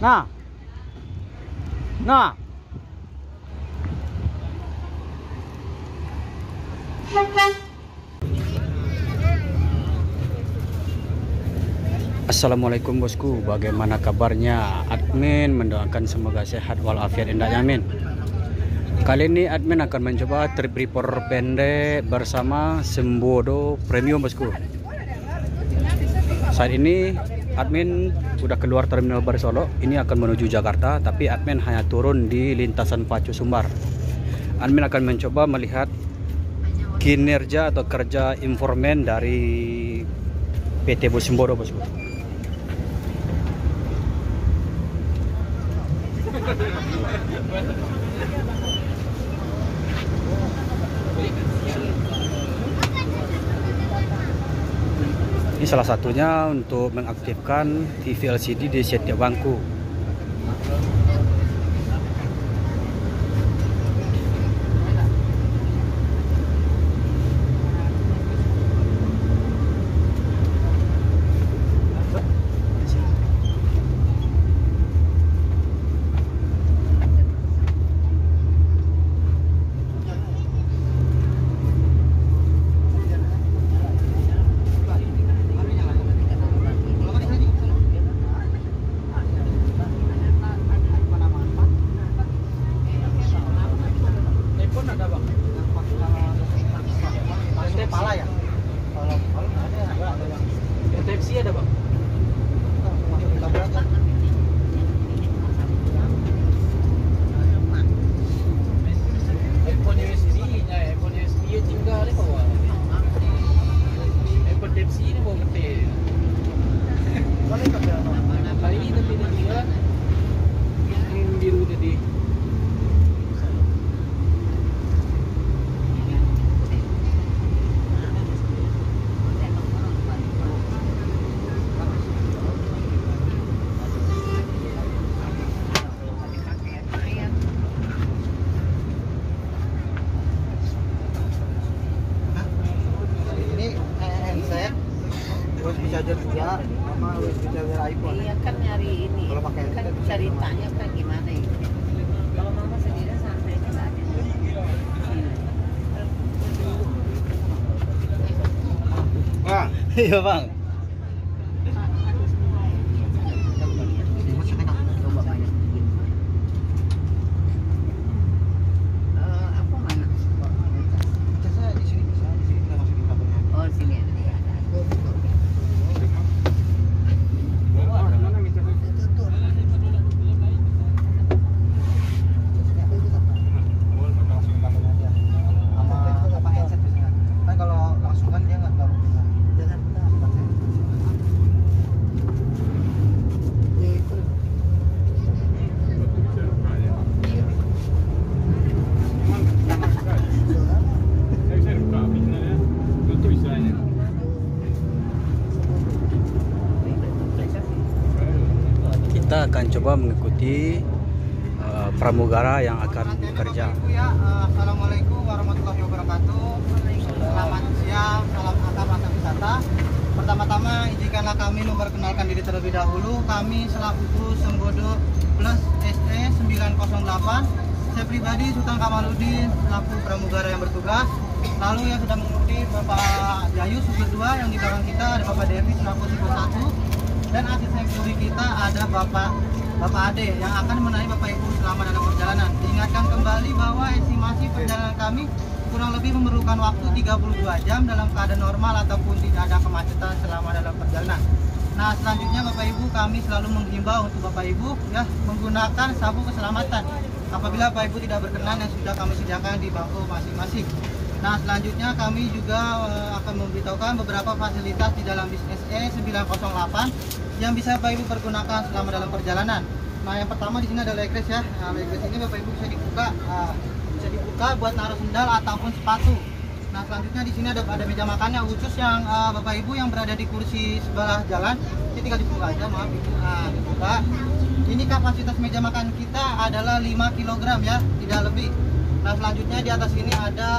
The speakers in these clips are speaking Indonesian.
Nah. Nah. Assalamualaikum bosku, bagaimana kabarnya? Admin mendoakan semoga sehat walafiat indah amin. Kali ini admin akan mencoba trip report pendek bersama Sembodo Premium bosku. Saat ini admin sudah keluar terminal Barisolo, ini akan menuju Jakarta, tapi admin hanya turun di lintasan Pacu Sumbar. Admin akan mencoba melihat kinerja atau kerja informan dari PT Bus Sembodo bosku. Ini salah satunya untuk mengaktifkan TV LCD di setiap bangku. Ada bang? iPhone USB-nya, iPhone USB tinggal di bawah. iPhone Type-C ini mau gede. Kali ini tapi dia yang biru tadi. Charger juga sama USB charger iPhone. Iya kan nyari ini. Kalau pakai kan ceritanya kan gimana ya? Kalau mama sendiri santai aja ada. Bang, Iya bang. Aku mana? saya di sini bisa, di sini nggak masukin kabelnya. Oh sini ada. Kita akan coba mengikuti pramugara yang akan bekerja. Assalamualaikum warahmatullahi wabarakatuh. Selamat siang, salam antar rasa wisata. Pertama-tama izinkanlah kami memperkenalkan diri terlebih dahulu. Kami selaku Bus Sembodo Plus SE 908. Saya pribadi Sultan Kamaludin selaku pramugara yang bertugas. Lalu yang sudah mengikuti Bapak Jayu supir 2, yang di belakang kita ada Bapak Devi selaku supir 1. Dan asisten kiri kita ada Bapak Ade yang akan menemani Bapak Ibu selama dalam perjalanan. Diingatkan kembali bahwa estimasi perjalanan kami kurang lebih memerlukan waktu 32 jam dalam keadaan normal ataupun tidak ada kemacetan selama dalam perjalanan. Nah, selanjutnya Bapak Ibu, kami selalu menghimbau untuk Bapak Ibu ya menggunakan sabuk keselamatan apabila Bapak Ibu tidak berkenan yang sudah kami sediakan di bangku masing-masing. Nah, selanjutnya kami juga akan memberitahukan beberapa fasilitas di dalam bis SE 908 yang bisa Bapak Ibu pergunakan selama dalam perjalanan. Nah, yang pertama di sini ada leggings ya. Nah, leggings ini Bapak Ibu bisa dibuka buat naruh sendal ataupun sepatu. Nah, selanjutnya di sini ada meja makannya khusus yang Bapak Ibu yang berada di kursi sebelah jalan. Ini tinggal dibuka aja, maaf Ibu. Nah, dibuka. Ini kapasitas meja makan kita adalah 5 kg ya, tidak lebih. Nah, selanjutnya di atas ini ada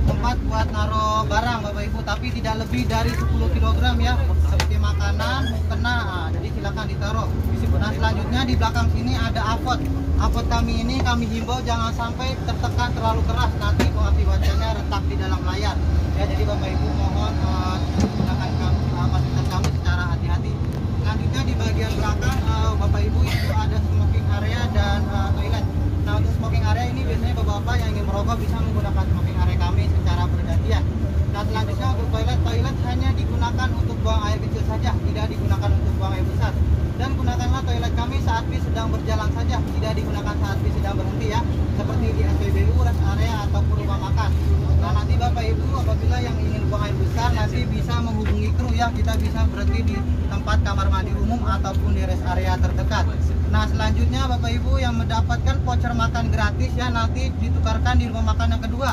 tempat buat naruh barang Bapak Ibu, tapi tidak lebih dari 10 kg ya, seperti makanan, mukena. Nah, jadi silakan ditaruh. Nah, selanjutnya di belakang sini ada afot. Afot kami ini kami himbau jangan sampai tertekan terlalu keras, nanti akibatnya retak di dalam layar. Ya, jadi Bapak Ibu mohon gunakan fasilitas kami secara hati-hati. Selanjutnya di bagian belakang Bapak Ibu itu ada smoking area dan toilet. Nah, untuk smoking area ini biasanya Bapak-bapak yang ingin merokok bisa menggunakan smoking area kami secara bergantian. Nah, selanjutnya untuk toilet hanya digunakan untuk buang air kecil saja, tidak digunakan untuk buang air besar. Dan gunakanlah toilet kami saat bis sedang berjalan saja, tidak digunakan saat bis sedang berhenti ya, seperti di SPBU, rest area ataupun rumah makan. Nah, nanti Bapak Ibu apabila yang ingin buang air besar nanti bisa menghubungi kru ya, kita bisa berhenti di tempat kamar mandi umum ataupun di rest area terdekat. Nah, selanjutnya Bapak Ibu yang mendapatkan voucher makan gratis ya, nanti ditukarkan di rumah makan yang kedua,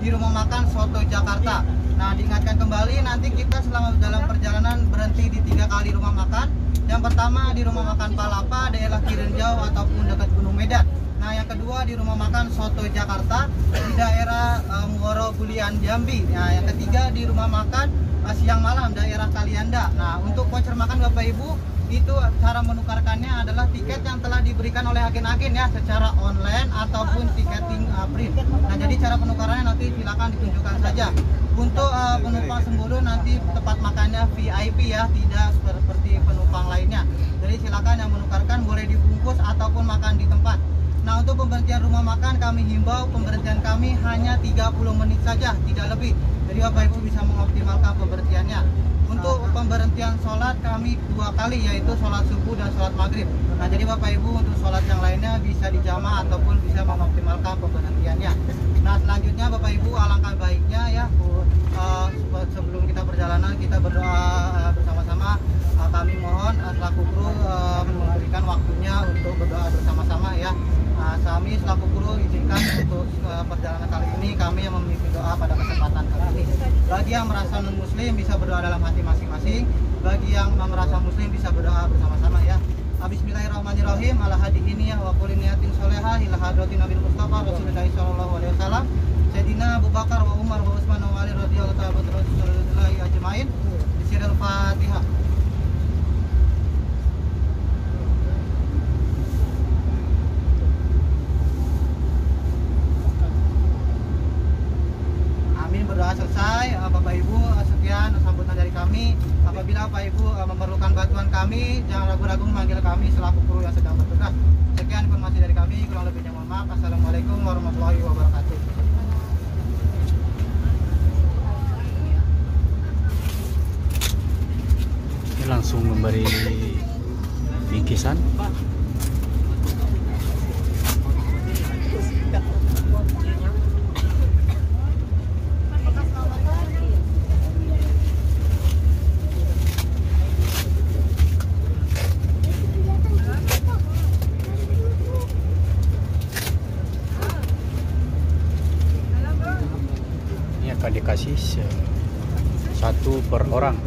di rumah makan Soto Jakarta. Nah, diingatkan kembali nanti kita selama dalam perjalanan berhenti di 3 kali rumah makan. Yang pertama di rumah makan Palapa, daerah Kirenjau ataupun dekat Gunung Medan. Nah, yang kedua di rumah makan Soto Jakarta di daerah Muaro Bulian Jambi. Nah, yang ketiga di rumah makan Siang Malam daerah Kalianda. Nah, untuk voucher makan Bapak Ibu itu cara menukarkannya adalah tiket yang telah diberikan oleh agen-agen ya, secara online ataupun tiketing print. Nah, jadi cara penukarannya nanti silakan ditunjukkan saja. Untuk penumpang Sembulu nanti tempat makannya VIP ya, tidak seperti penumpang lainnya. Jadi silakan yang menukarkan boleh dibungkus ataupun makan di tempat. Nah, untuk pemberhentian rumah makan kami himbau pemberhentian kami hanya 30 menit saja, tidak lebih. Jadi Bapak Ibu bisa mengoptimalkan pemberhentiannya. Untuk pemberhentian sholat kami 2 kali, yaitu sholat subuh dan sholat maghrib. Nah, jadi Bapak Ibu untuk sholat yang lainnya bisa dijamaah ataupun bisa mengoptimalkan pemberhentiannya. Nah, selanjutnya Bapak Ibu alangkah baiknya ya, sebelum kita perjalanan kita berdoa bersama-sama. Kami mohon selaku kru memberikan waktunya untuk berdoa bersama-sama ya. Kami selaku kru izinkan untuk perjalanan kali ini kami yang memimpin doa pada kesempatan kali ini. Bagi yang merasa non muslim bisa berdoa dalam hati masing-masing. Bagi yang merasa muslim bisa berdoa bersama-sama ya. Bismillahirrahmanirrahim. Ala hadihini wa kulli niyatin sholihah ila hadratin Nabi Mustafa Rasulullah sallallahu alaihi wasallam. Sayyidina Abu Bakar wa Umar wa Utsman wa Ali radhiyallahu ta'ala ajmain. Bismillahirrahmanirrahim. Fatihah. Berdoa selesai, Bapak Ibu, sekian sambutan dari kami. Apabila Bapak Ibu memerlukan bantuan kami, jangan ragu-ragu memanggil kami selaku kru yang sedang bertugas. Sekian informasi dari kami, kurang lebihnya mohon maaf. Assalamualaikum warahmatullahi wabarakatuh. Ini langsung memberi bingkisan. Akan dikasih 1 per orang.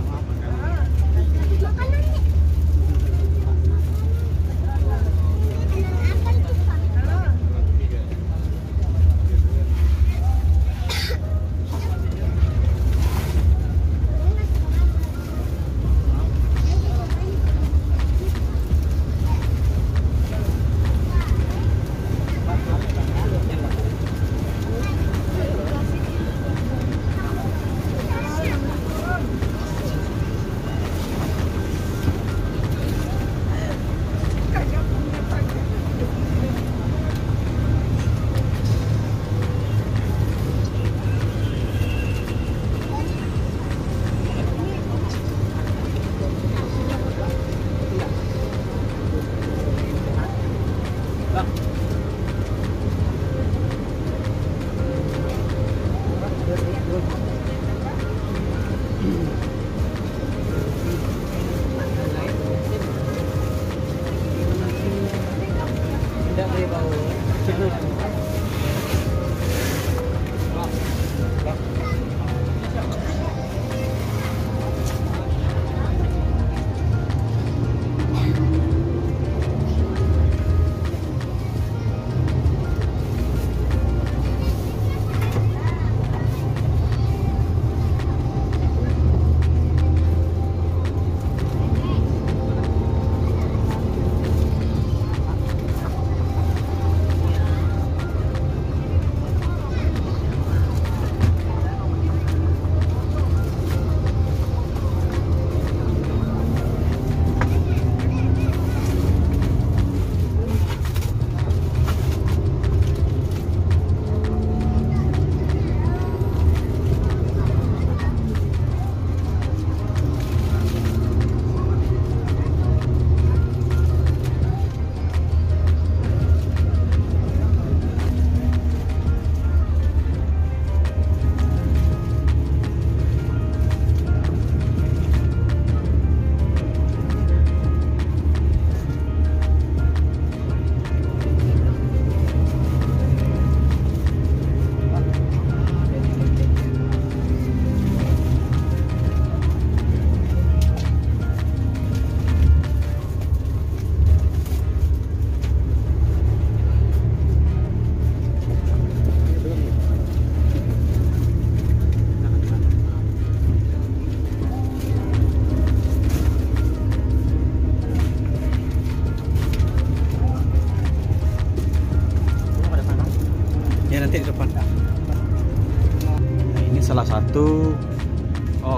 salah satu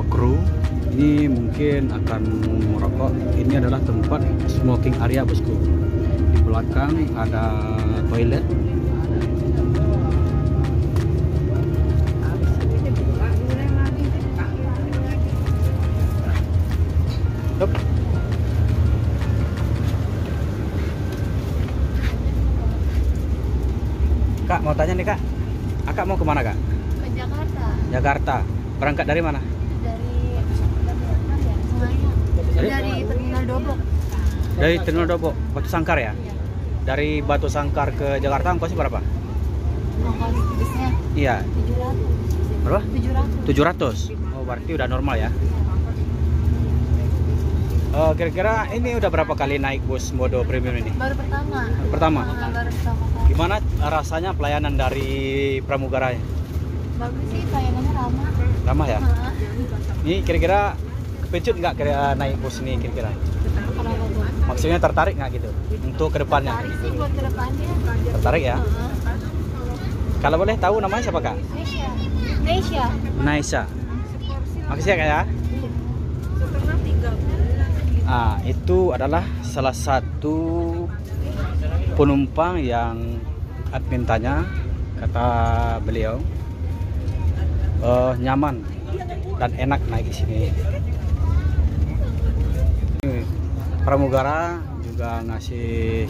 kru. Ini mungkin akan merokok. Ini adalah tempat smoking area, bosku. Di belakang ada toilet. Yup. Kak, mau tanya nih Kak, Akak mau kemana Kak? Ke Jakarta. Jakarta. Berangkat dari mana? Dari Terminal Dobok. Dari Terminal Dobok, Batu Sangkar ya? Iya. Dari Batu Sangkar ke Jakarta ongkosnya berapa? Ongkos bisnya Iya. 700. Berapa? 700. 700. Oh, berarti udah normal ya? Kira-kira ini udah berapa kali naik bus mode premium ini? Baru pertama. Pertama? Baru pertama kali. Gimana rasanya pelayanan dari pramugara? Bagus sih, pelayanannya ramah. Ramah ya? Heeh. Ini kira-kira kepencut nggak kira naik bus ini kira-kira? Kenapa tuh? Maksudnya tertarik nggak gitu untuk kedepannya? Tertarik sih buat kedepannya. Tertarik ya? Heeh. Kalau boleh tahu namanya siapa Kak? Nesya. Nesya. Naisa. Makasih ya Kak ya. Itu adalah salah satu penumpang yang admin tanya, kata beliau nyaman dan enak naik di sini. Pramugara juga ngasih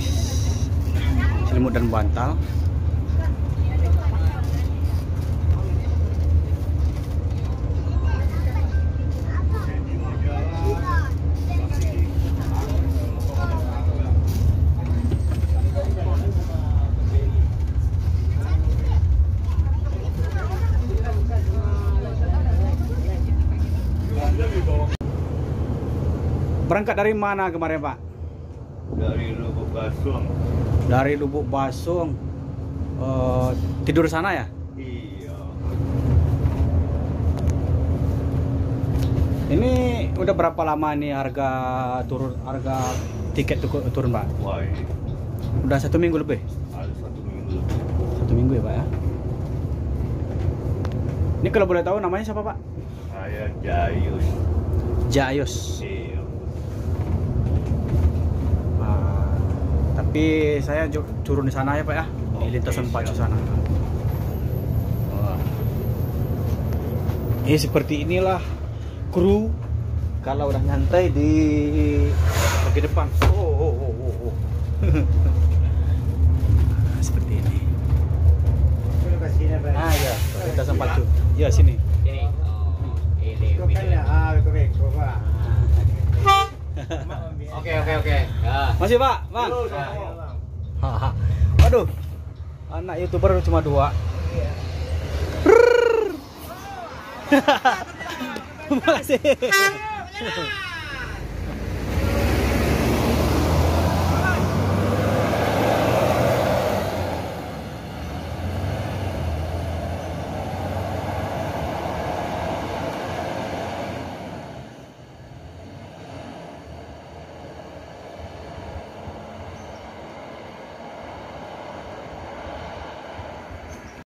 selimut dan bantal. Berangkat dari mana kemarin Pak? Dari Lubuk Basung. Dari Lubuk Basung. Tidur sana ya? Iya. Ini udah berapa lama nih harga tiket turun Pak? Wah, ini Udah 1 minggu lebih? ada 1 minggu lebih. 1 minggu ya Pak ya? Ini kalau boleh tahu namanya siapa Pak? Saya Jayus. Jayus. Iya. Tapi saya turun di sana ya Pak ya, di lintasan Pacu sana. Seperti inilah kru kalau udah nyantai di bagian depan. Seperti ini. Ya, lintasan Pacu. Ya, sini. Oke. Ya. Masih Pak, Bang. Haha. Waduh, anak YouTuber cuma 2. Terima kasih.